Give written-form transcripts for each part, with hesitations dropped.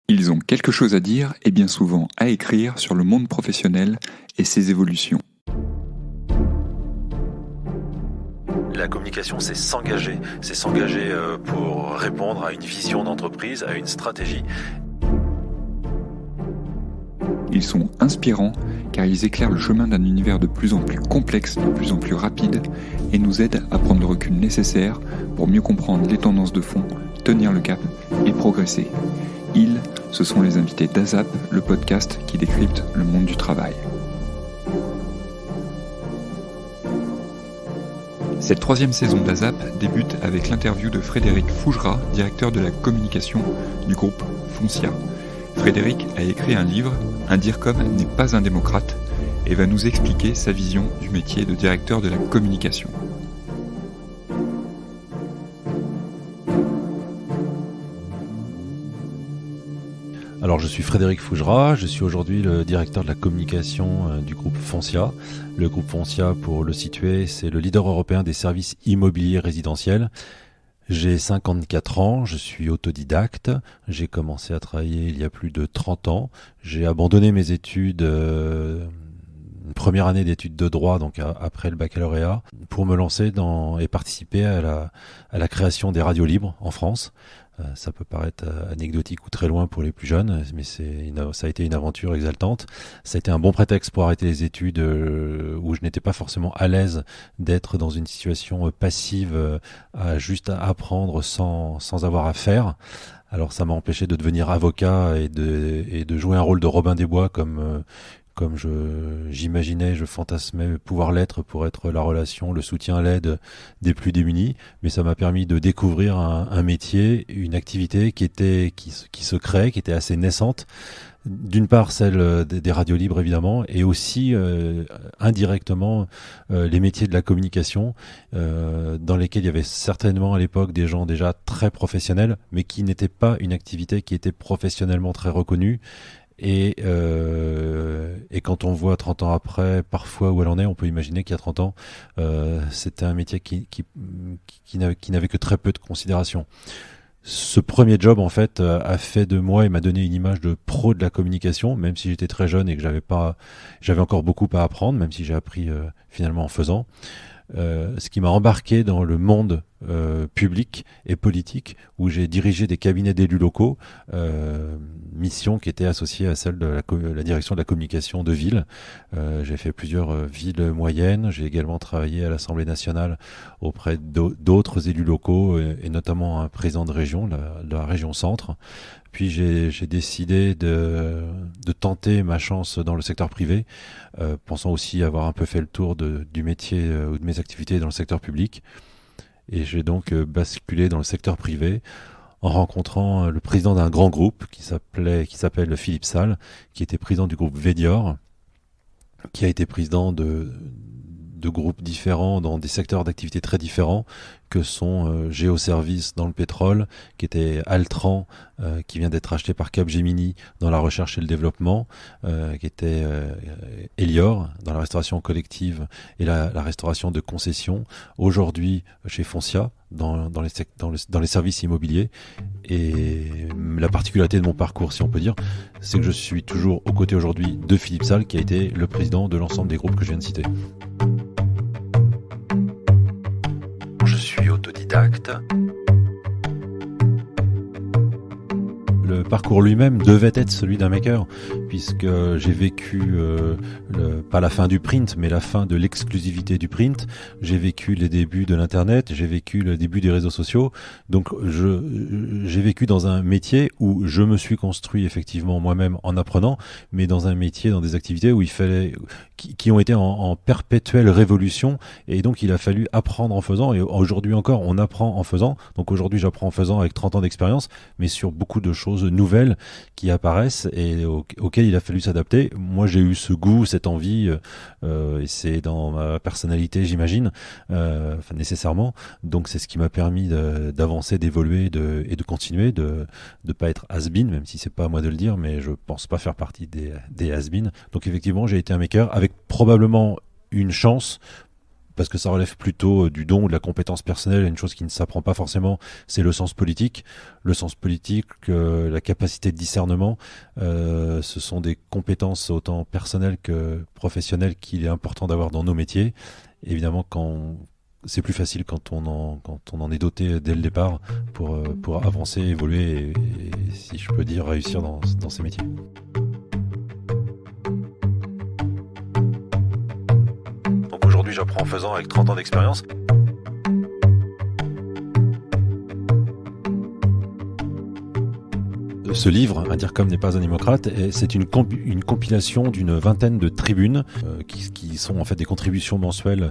Ils ont quelque chose à dire et bien souvent à écrire sur le monde professionnel et ses évolutions. La communication, c'est s'engager pour répondre à une vision d'entreprise, à une stratégie. Ils sont inspirants car ils éclairent le chemin d'un univers de plus en plus complexe, de plus en plus rapide et nous aident à prendre le recul nécessaire pour mieux comprendre les tendances de fond, tenir le cap et progresser. Ils, ce sont les invités d'ASAP, le podcast qui décrypte le monde du travail. Cette troisième saison d'ASAP débute avec l'interview de Frédéric Fougera, directeur de la communication du groupe Foncia. Frédéric a écrit un livre, Un DIRCOM n'est pas un démocrate, et va nous expliquer sa vision du métier de directeur de la communication. Alors je suis Frédéric Fougera, je suis aujourd'hui le directeur de la communication du groupe Foncia. Le groupe Foncia, pour le situer, c'est le leader européen des services immobiliers résidentiels. J'ai 54 ans, je suis autodidacte, j'ai commencé à travailler il y a plus de 30 ans. J'ai abandonné mes études, une première année d'études de droit, donc après le baccalauréat, pour me lancer et participer à la création des radios libres en France. Ça peut paraître anecdotique ou très loin pour les plus jeunes, mais ça a été une aventure exaltante. Ça a été un bon prétexte pour arrêter les études où je n'étais pas forcément à l'aise d'être dans une situation passive, juste à apprendre sans avoir à faire. Alors ça m'a empêché de devenir avocat et de jouer un rôle de Robin des Bois comme j'imaginais, je fantasmais pouvoir l'être pour être la relation, le soutien, l'aide des plus démunis. Mais ça m'a permis de découvrir un métier, une activité qui se crée, qui était assez naissante. D'une part, celle des radios libres, évidemment, et aussi indirectement les métiers de la communication, dans lesquels il y avait certainement à l'époque des gens déjà très professionnels, mais qui n'étaient pas une activité qui était professionnellement très reconnue. Et quand on voit 30 ans après, parfois où elle en est, on peut imaginer qu'il y a 30 ans, c'était un métier qui n'avait que très peu de considération. Ce premier job, en fait, a fait de moi et m'a donné une image de pro de la communication, même si j'étais très jeune et que j'avais encore beaucoup à apprendre, même si j'ai appris finalement en faisant. Ce qui m'a embarqué dans le monde public et politique où j'ai dirigé des cabinets d'élus locaux, mission qui était associée à celle de la direction de la communication de ville. J'ai fait plusieurs villes moyennes, j'ai également travaillé à l'Assemblée nationale auprès d'autres élus locaux et notamment un président de région, de la région centre. Puis j'ai décidé de tenter ma chance dans le secteur privé, pensant aussi avoir un peu fait le tour du métier ou de mes activités dans le secteur public. Et j'ai donc basculé dans le secteur privé en rencontrant le président d'un grand groupe qui s'appelle Philippe Salle, qui était président du groupe Védior, qui a été président de groupes différents dans des secteurs d'activité très différents que sont Géoservice dans le pétrole, qui était Altran, qui vient d'être acheté par Capgemini dans la recherche et le développement, qui était Elior dans la restauration collective et la restauration de concessions, aujourd'hui chez Foncia dans les services immobiliers. Et la particularité de mon parcours, si on peut dire, c'est que je suis toujours aux côtés aujourd'hui de Philippe Salle, qui a été le président de l'ensemble des groupes que je viens de citer. Je suis autodidacte. Le parcours lui-même devait être celui d'un maker, puisque j'ai vécu pas la fin du print, mais la fin de l'exclusivité du print. J'ai vécu les débuts de l'internet, j'ai vécu le début des réseaux sociaux. Donc j'ai vécu dans un métier où je me suis construit effectivement moi-même en apprenant, mais dans un métier, dans des activités où il fallait qui ont été en perpétuelle révolution, et donc il a fallu apprendre en faisant. Et aujourd'hui encore, on apprend en faisant. Donc aujourd'hui, j'apprends en faisant avec 30 ans d'expérience, mais sur beaucoup de choses nouvelles qui apparaissent et auxquelles il a fallu s'adapter. Moi, j'ai eu ce goût, cette envie, et c'est dans ma personnalité, j'imagine, nécessairement. Donc, c'est ce qui m'a permis d'avancer, d'évoluer et de continuer, de pas être has-been, même si c'est pas à moi de le dire, mais je pense pas faire partie des has-been. Donc, effectivement, j'ai été un maker avec probablement une chance parce que ça relève plutôt du don ou de la compétence personnelle, une chose qui ne s'apprend pas forcément, c'est le sens politique. Le sens politique, la capacité de discernement, ce sont des compétences autant personnelles que professionnelles qu'il est important d'avoir dans nos métiers. Évidemment, c'est plus facile quand on en est doté dès le départ pour avancer, évoluer et si je peux dire, réussir dans ces métiers. Donc aujourd'hui, j'apprends en faisant avec 30 ans d'expérience. Ce livre, Un DIRCOM n'est pas un démocrate, c'est une compilation d'une vingtaine de tribunes qui sont en fait des contributions mensuelles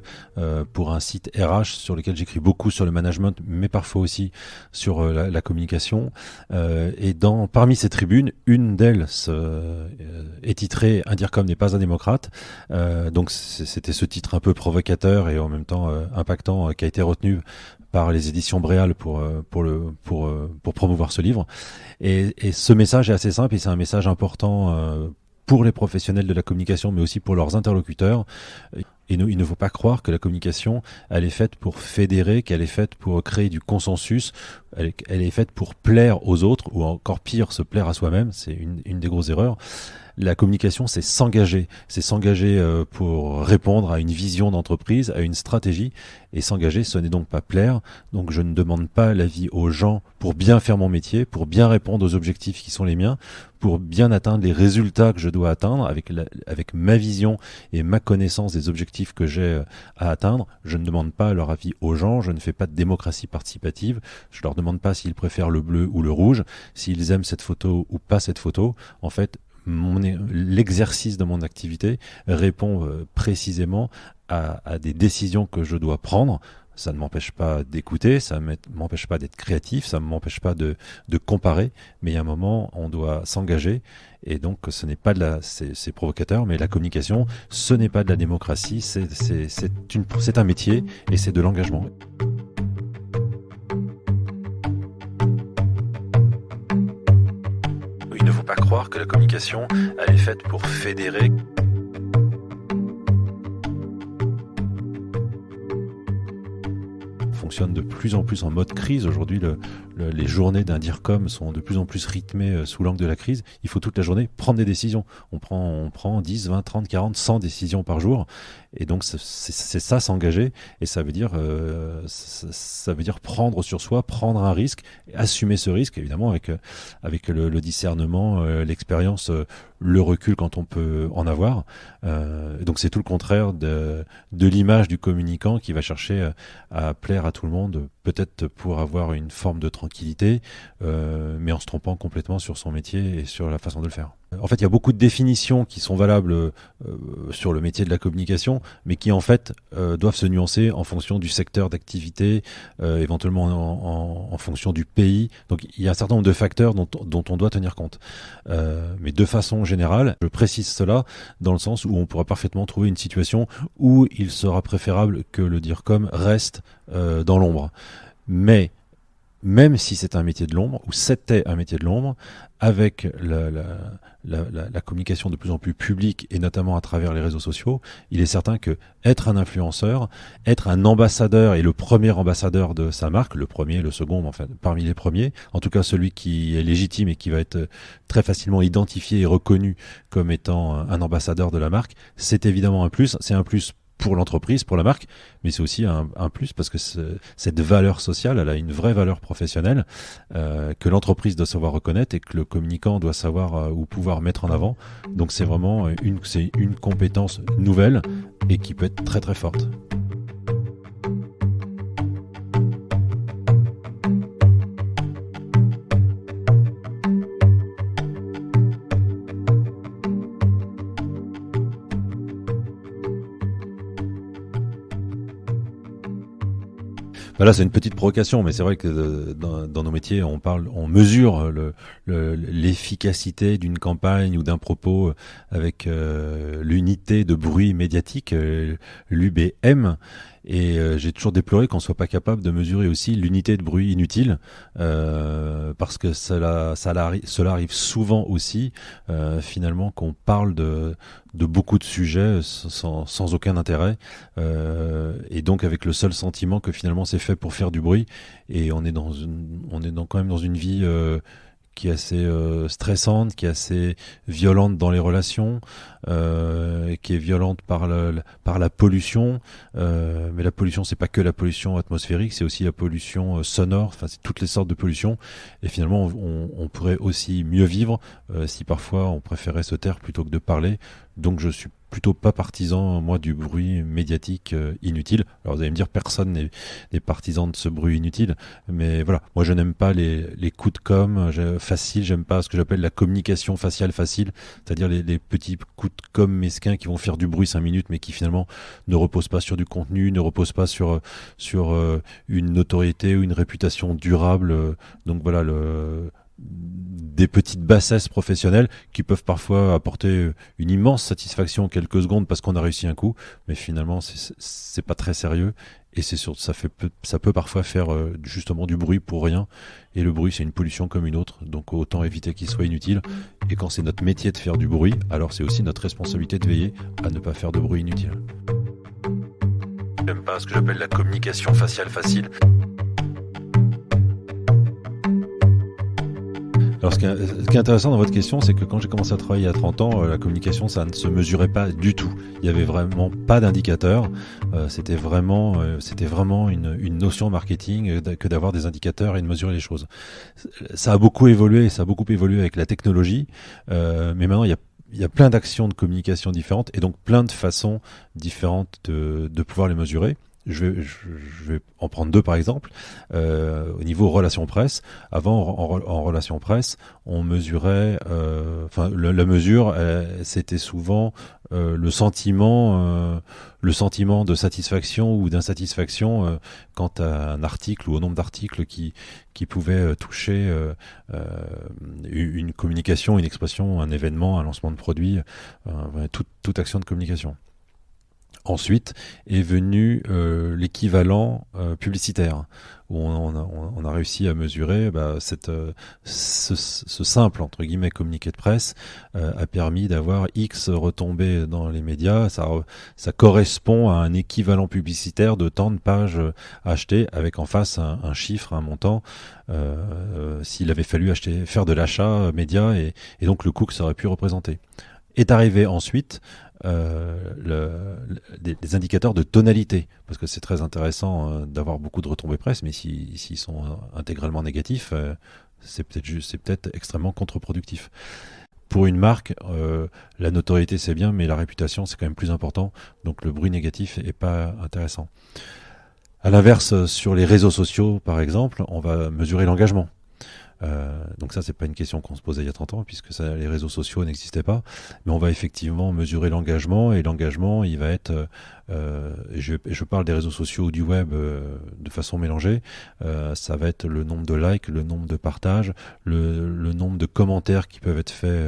pour un site RH sur lequel j'écris beaucoup sur le management, mais parfois aussi sur la communication. Et parmi ces tribunes, une d'elles est titrée Un DIRCOM n'est pas un démocrate. Donc c'était ce titre un peu provocateur et en même temps impactant qui a été retenu par les éditions Bréal pour promouvoir ce livre. Et ce message est assez simple et c'est un message important pour les professionnels de la communication, mais aussi pour leurs interlocuteurs. Et il ne faut pas croire que la communication, elle est faite pour fédérer, qu'elle est faite pour créer du consensus, elle est faite pour plaire aux autres, ou encore pire, se plaire à soi-même. C'est une des grosses erreurs. La communication, c'est s'engager pour répondre à une vision d'entreprise, à une stratégie. Et s'engager, ce n'est donc pas plaire. Donc je ne demande pas l'avis aux gens pour bien faire mon métier, pour bien répondre aux objectifs qui sont les miens, pour bien atteindre les résultats que je dois atteindre avec ma vision et ma connaissance des objectifs que j'ai à atteindre. Je ne demande pas leur avis aux gens, je ne fais pas de démocratie participative, je leur demande pas s'ils préfèrent le bleu ou le rouge, s'ils aiment cette photo ou pas cette photo. En fait, l'exercice de mon activité répond précisément à des décisions que je dois prendre. Ça ne m'empêche pas d'écouter, ça ne m'empêche pas d'être créatif, ça ne m'empêche pas de comparer, mais il y a un moment, on doit s'engager, et donc ce n'est pas c'est provocateur, mais la communication, ce n'est pas de la démocratie, c'est un métier, et c'est de l'engagement. Il ne faut pas croire que la communication, elle est faite pour fédérer. Fonctionne de plus en plus en mode crise. Aujourd'hui, les journées d'un DIRCOM sont de plus en plus rythmées sous l'angle de la crise. Il faut toute la journée prendre des décisions. On prend 10, 20, 30, 40, 100 décisions par jour. Et donc, c'est ça, s'engager. Et ça veut dire prendre sur soi, prendre un risque, assumer ce risque, évidemment, avec le discernement, l'expérience, le recul quand on peut en avoir. Donc, c'est tout le contraire de l'image du communicant qui va chercher à plaire à tout le monde, peut-être pour avoir une forme de tranquillité, mais en se trompant complètement sur son métier et sur la façon de le faire. En fait, il y a beaucoup de définitions qui sont valables sur le métier de la communication, mais qui en fait doivent se nuancer en fonction du secteur d'activité, éventuellement en fonction du pays. Donc il y a un certain nombre de facteurs dont on doit tenir compte. Mais de façon générale, je précise cela dans le sens où on pourra parfaitement trouver une situation où il sera préférable que le DIRCOM reste dans l'ombre. Mais même si c'est un métier de l'ombre, ou c'était un métier de l'ombre, avec la communication de plus en plus publique, et notamment à travers les réseaux sociaux, il est certain que être un influenceur, être un ambassadeur, et le premier ambassadeur de sa marque, le premier, le second, enfin parmi les premiers, en tout cas celui qui est légitime et qui va être très facilement identifié et reconnu comme étant un ambassadeur de la marque, c'est évidemment un plus. C'est un plus pour l'entreprise, pour la marque, mais c'est aussi un plus parce que cette valeur sociale, elle a une vraie valeur professionnelle que l'entreprise doit savoir reconnaître et que le communicant doit savoir ou pouvoir mettre en avant. Donc c'est vraiment une compétence nouvelle et qui peut être très très forte. Là, c'est une petite provocation, mais c'est vrai que dans nos métiers, on mesure l'efficacité d'une campagne ou d'un propos avec l'unité de bruit médiatique, l'UBM. Et j'ai toujours déploré qu'on soit pas capable de mesurer aussi l'unité de bruit inutile, parce que cela arrive souvent aussi, finalement, qu'on parle de beaucoup de sujets sans aucun intérêt, et donc avec le seul sentiment que finalement c'est fait pour faire du bruit. Et on est quand même dans une vie qui est assez stressante, qui est assez violente dans les relations, qui est violente par la pollution. Mais la pollution, c'est pas que la pollution atmosphérique, c'est aussi la pollution sonore. Enfin, c'est toutes les sortes de pollution. Et finalement, on pourrait aussi mieux vivre si parfois on préférait se taire plutôt que de parler. Donc, je suis plutôt pas partisan, moi, du bruit médiatique inutile. Alors, vous allez me dire, personne n'est partisan de ce bruit inutile, mais voilà, moi, je n'aime pas les coups de faciles, j'aime pas ce que j'appelle la communication faciale facile, c'est-à-dire les petits coups de com mesquins qui vont faire du bruit 5 minutes, mais qui finalement ne reposent pas sur du contenu, ne reposent pas sur une notoriété ou une réputation durable. Donc voilà, des petites bassesses professionnelles qui peuvent parfois apporter une immense satisfaction en quelques secondes parce qu'on a réussi un coup, mais finalement c'est pas très sérieux, et c'est sûr, ça peut parfois faire justement du bruit pour rien, et le bruit c'est une pollution comme une autre, donc autant éviter qu'il soit inutile. Et quand c'est notre métier de faire du bruit, alors c'est aussi notre responsabilité de veiller à ne pas faire de bruit inutile. J'aime pas ce que j'appelle la communication faciale facile. Alors, ce qui est intéressant dans votre question, c'est que quand j'ai commencé à travailler il y a 30 ans, la communication, ça ne se mesurait pas du tout. Il y avait vraiment pas d'indicateur. C'était vraiment une notion marketing que d'avoir des indicateurs et de mesurer les choses. Ça a beaucoup évolué avec la technologie, mais maintenant il y a plein d'actions de communication différentes, et donc plein de façons différentes de pouvoir les mesurer. Je vais en prendre deux par exemple. Au niveau relations presse, avant en relations presse, on mesurait, la mesure, c'était souvent le sentiment de satisfaction ou d'insatisfaction quant à un article ou au nombre d'articles qui pouvaient toucher une communication, une expression, un événement, un lancement de produit, toute action de communication. Ensuite est venu l'équivalent publicitaire, où on a réussi à mesurer ce simple entre guillemets communiqué de presse a permis d'avoir X retombées dans les médias. Ça correspond à un équivalent publicitaire de tant de pages achetées, avec en face un chiffre, un montant, s'il avait fallu faire de l'achat média, et donc le coût que ça aurait pu représenter. Est arrivé ensuite des indicateurs de tonalité, parce que c'est très intéressant d'avoir beaucoup de retombées presse, mais s'ils sont intégralement négatifs, c'est peut-être extrêmement contre-productif. Pour une marque, la notoriété c'est bien, mais la réputation c'est quand même plus important, donc le bruit négatif est pas intéressant. À l'inverse, sur les réseaux sociaux par exemple, on va mesurer l'engagement. Donc ça, c'est pas une question qu'on se posait il y a 30 ans, puisque les réseaux sociaux n'existaient pas, mais on va effectivement mesurer l'engagement, et l'engagement, il va être, je parle des réseaux sociaux ou du web de façon mélangée, ça va être le nombre de likes, le nombre de partages, le nombre de commentaires qui peuvent être faits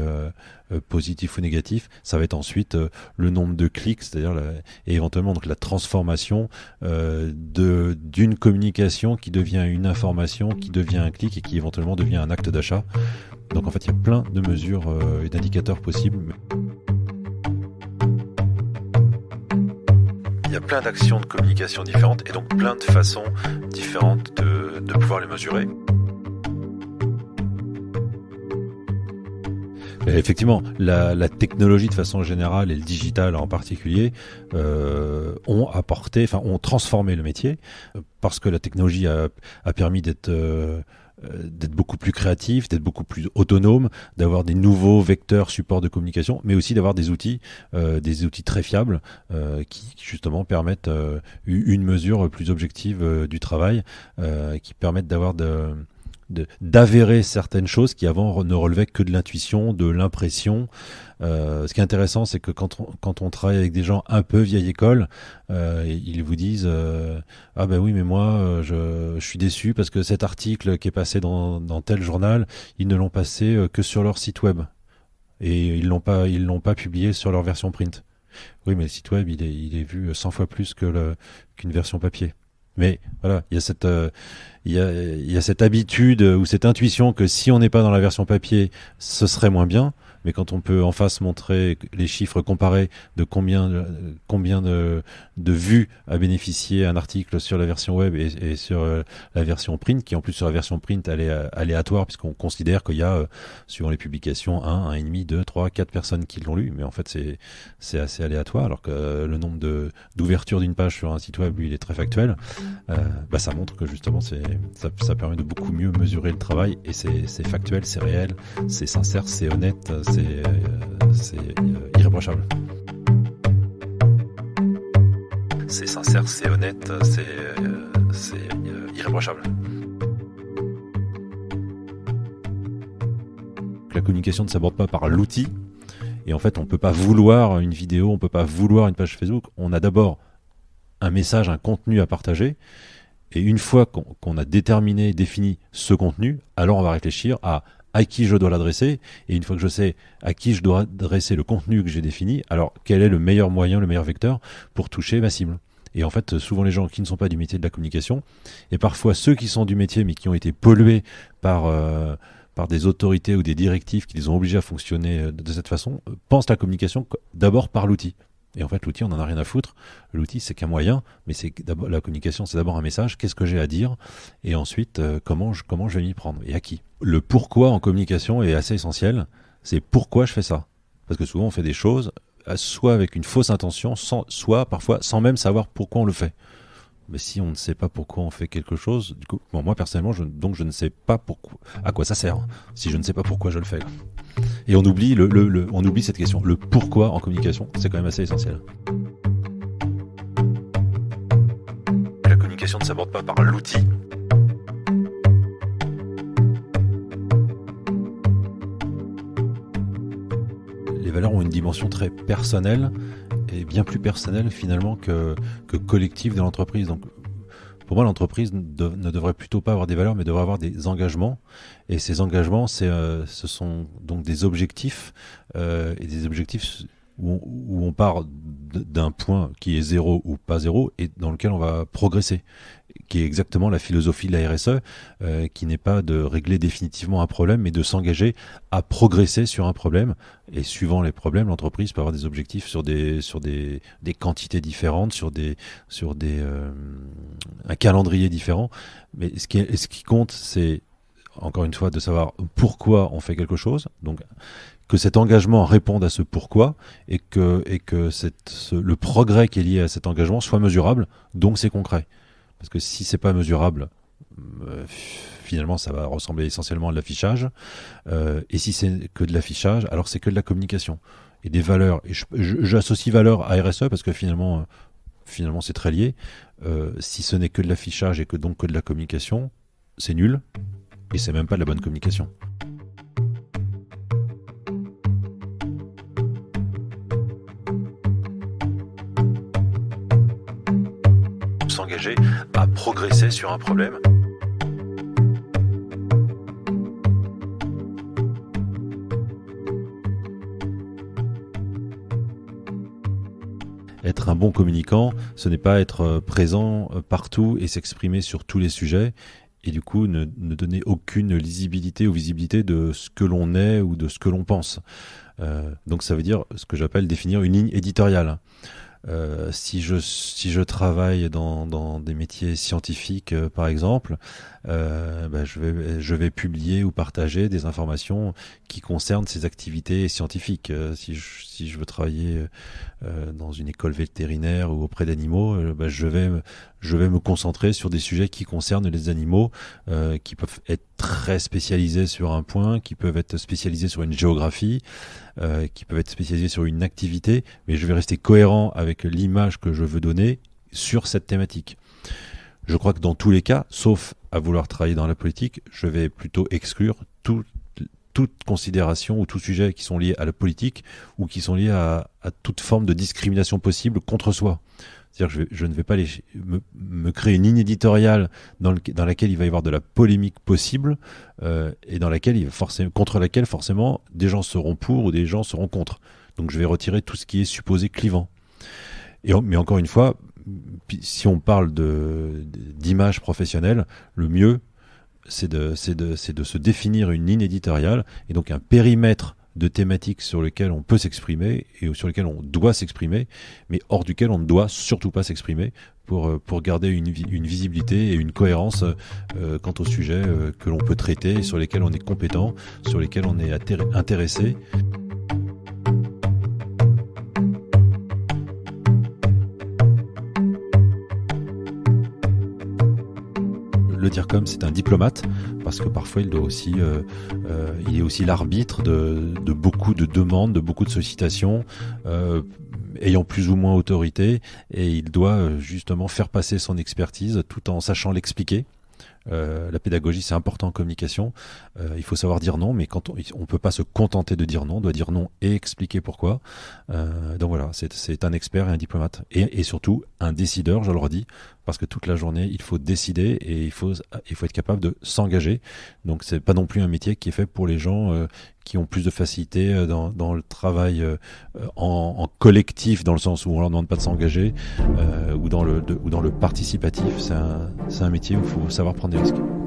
positifs ou négatifs. Ça va être ensuite le nombre de clics, c'est-à-dire et éventuellement donc la transformation d'une communication qui devient une information, qui devient un clic, et qui éventuellement devient un acte d'achat. Donc en fait, il y a plein de mesures et d'indicateurs possibles. Il y a plein d'actions de communication différentes, et donc plein de façons différentes de pouvoir les mesurer. Effectivement, la technologie de façon générale et le digital en particulier ont transformé le métier, parce que la technologie a permis d'être beaucoup plus créatif, d'être beaucoup plus autonome, d'avoir des nouveaux vecteurs supports de communication, mais aussi d'avoir des outils très fiables qui justement permettent une mesure plus objective du travail, qui permettent d'avérer certaines choses qui avant ne relevaient que de l'intuition, de l'impression. Ce qui est intéressant, c'est que quand on travaille avec des gens un peu vieille école, ils vous disent ah ben oui, mais moi je suis déçu parce que cet article qui est passé dans tel journal, ils ne l'ont passé que sur leur site web, et ils l'ont pas publié sur leur version print. Oui, mais le site web, il est vu 100 fois plus qu'une version papier. Mais voilà, il y a cette habitude ou cette intuition que si on n'est pas dans la version papier, ce serait moins bien. Mais quand on peut en face montrer les chiffres comparés de combien de vues a bénéficié un article sur la version web et sur la version print, qui en plus sur la version print elle est aléatoire puisqu'on considère qu'il y a, suivant les publications, 1,5, 2, 3, 4 personnes qui l'ont lu. Mais en fait c'est assez aléatoire, alors que le nombre d'ouvertures d'une page sur un site web, lui, il est très factuel. Ça montre que justement ça permet de beaucoup mieux mesurer le travail, et c'est factuel, c'est réel, c'est sincère, c'est honnête, c'est irréprochable. C'est sincère, c'est honnête, c'est irréprochable. La communication ne s'aborde pas par l'outil, et en fait on peut pas vouloir une vidéo, on peut pas vouloir une page Facebook. On a d'abord un message, un contenu à partager, et une fois qu'on a défini ce contenu, alors on va réfléchir à qui je dois l'adresser, et une fois que je sais à qui je dois adresser le contenu que j'ai défini, alors quel est le meilleur moyen, le meilleur vecteur pour toucher ma cible. Et en fait, souvent les gens qui ne sont pas du métier de la communication, et parfois ceux qui sont du métier mais qui ont été pollués par des autorités ou des directives qui les ont obligés à fonctionner de cette façon, pensent la communication d'abord par l'outil. Et en fait, l'outil, on n'en a rien à foutre. L'outil, c'est qu'un moyen, mais la communication, c'est d'abord un message. Qu'est-ce que j'ai à dire? Et ensuite, comment je vais m'y prendre? Et à qui? Le pourquoi en communication est assez essentiel. C'est pourquoi je fais ça. Parce que souvent, on fait des choses, soit avec une fausse intention, soit parfois sans même savoir pourquoi on le fait. Mais si on ne sait pas pourquoi on fait quelque chose, du coup, moi personnellement, je ne sais pas à quoi ça sert. Si je ne sais pas pourquoi je le fais. Et on oublie on oublie cette question. Le pourquoi en communication, c'est quand même assez essentiel. La communication ne s'aborde pas par l'outil. Les valeurs ont une dimension très personnelle, et bien plus personnelle finalement que collective de l'entreprise. Donc pour moi, l'entreprise ne devrait plutôt pas avoir des valeurs, mais devrait avoir des engagements. Et ces engagements, ce sont donc des objectifs, et des objectifs où on part d'un point qui est 0 ou pas 0, et dans lequel on va progresser, qui est exactement la philosophie de la RSE, qui n'est pas de régler définitivement un problème, mais de s'engager à progresser sur un problème. Et suivant les problèmes, l'entreprise peut avoir des objectifs sur des quantités différentes, sur un calendrier différent. Mais ce qui compte, c'est encore une fois de savoir pourquoi on fait quelque chose. Donc que cet engagement réponde à ce pourquoi, et que le progrès qui est lié à cet engagement soit mesurable, donc c'est concret. Parce que si c'est pas mesurable, finalement ça va ressembler essentiellement à de l'affichage, et si c'est que de l'affichage, alors c'est que de la communication. Et des valeurs, et j'associe valeurs à RSE parce que finalement c'est très lié. Si ce n'est que de l'affichage et donc que de la communication, c'est nul, et c'est même pas de la bonne communication. S'engager à progresser sur un problème. Être un bon communicant, ce n'est pas être présent partout et s'exprimer sur tous les sujets, et du coup ne donner aucune lisibilité ou visibilité de ce que l'on est ou de ce que l'on pense. Donc ça veut dire ce que j'appelle définir une ligne éditoriale. Si je travaille dans des métiers scientifiques, par exemple, je vais publier ou partager des informations qui concernent ces activités scientifiques. Si je veux travailler dans une école vétérinaire ou auprès d'animaux, je vais me concentrer sur des sujets qui concernent les animaux, qui peuvent être très spécialisés sur un point, qui peuvent être spécialisés sur une géographie, qui peuvent être spécialisés sur une activité, mais je vais rester cohérent avec l'image que je veux donner sur cette thématique. Je crois que dans tous les cas, sauf à vouloir travailler dans la politique, je vais plutôt exclure toute considération ou tout sujet qui sont liés à la politique ou qui sont liés à toute forme de discrimination possible contre soi. C'est-à-dire que je ne vais pas me créer une ligne éditoriale dans laquelle il va y avoir de la polémique possible, et dans laquelle contre laquelle forcément des gens seront pour ou des gens seront contre. Donc je vais retirer tout ce qui est supposé clivant. Mais encore une fois, si on parle d'image professionnelle, le mieux, c'est de se définir une ligne éditoriale et donc un périmètre de thématiques sur lesquelles on peut s'exprimer et sur lesquelles on doit s'exprimer, mais hors duquel on ne doit surtout pas s'exprimer pour garder une visibilité et une cohérence quant aux sujets que l'on peut traiter, sur lesquels on est compétent, sur lesquels on est intéressé. Le DIRCOM, c'est un diplomate parce que parfois il est aussi l'arbitre de beaucoup de demandes, de beaucoup de sollicitations, ayant plus ou moins autorité, et il doit justement faire passer son expertise tout en sachant l'expliquer. La pédagogie, c'est important en communication. Il faut savoir dire non, mais quand on peut pas se contenter de dire non, on doit dire non et expliquer pourquoi. Donc voilà, c'est un expert et un diplomate, et surtout un décideur, je le redis, parce que toute la journée il faut décider et il faut être capable de s'engager. Donc c'est pas non plus un métier qui est fait pour les gens qui ont plus de facilité dans le travail en collectif, dans le sens où on leur demande pas de s'engager, ou dans le participatif. C'est un métier où il faut savoir prendre des risques.